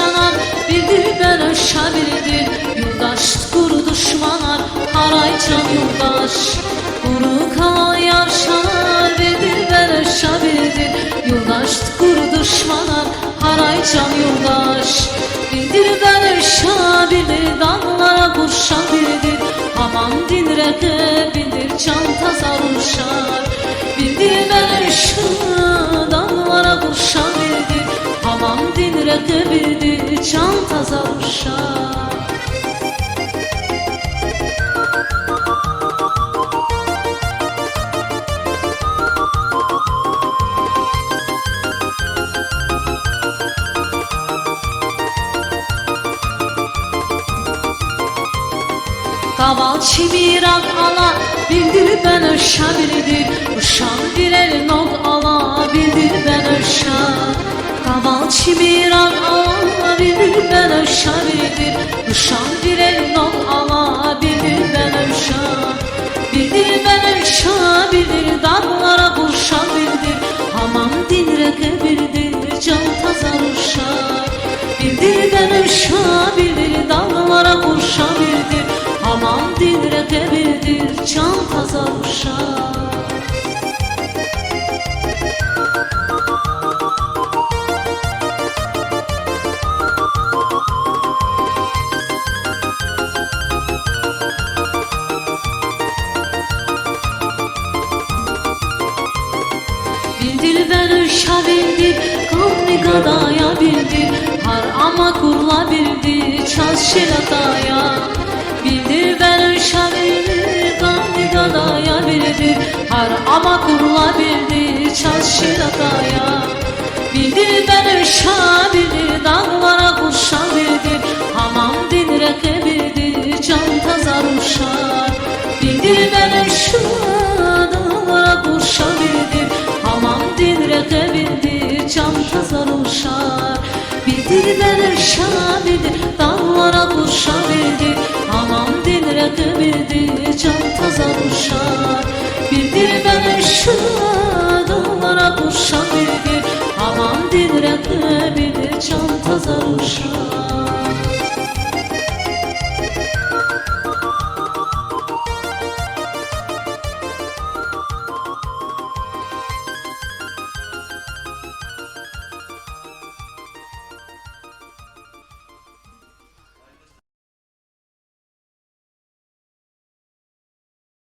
yaşanan, bildir ben aşabilidir. Yurdaş kuru düşmanar, haray can yurdaş. Kuru kalan yaşanar, bildir ben aşabilidir. Yurdaş kuru düşmanar, haray can yurdaş. Bildir ben aşabilir, dağlara kurşabilir. Aman din bildir can tazar uşar. Bildir ben aşabilir, dağlara kurşabilir. Aman din bildir can tazar uşar. Kaval çimirak ala, bildir ben aşabilidir. Uşan diler nok ala, bildir ben aşar. Kaval çimirak ala, bildir ben aşabilidir. Uşan diler nok ala, bildir ben aşar. Bildir ben aşabilir, dağlara kurşabilir. Hamam dinreke bildir, can tazar uşar. Bildir ben aşabilir, dağlara kurşabilir. Aman dinreke bildir, can tazar uşar. Bildir ben uşabildir, kavmi gadaya bildir. Har ama kurla bildir, çaz şilataya. Bildir ben uşabildir, kavmi gadaya bildir. Har ama kurla bildir, çaz şilataya. Bildir ben uşabildir, dağlara kurşabildir. Hamam dinreke bildir, can tazar uşar. Bildir ben uşabildir, dağlara kurşabildir. Hamam dinreke bildir, can tazar uşar. Bildir ben aşabilir, dağlara kurşabilir. Hamam dinreke bildir, can tazar uşar. Bildir ben aşabilir, dağlara kurşabilir. Hamam dinreke bildir, can tazar uşar.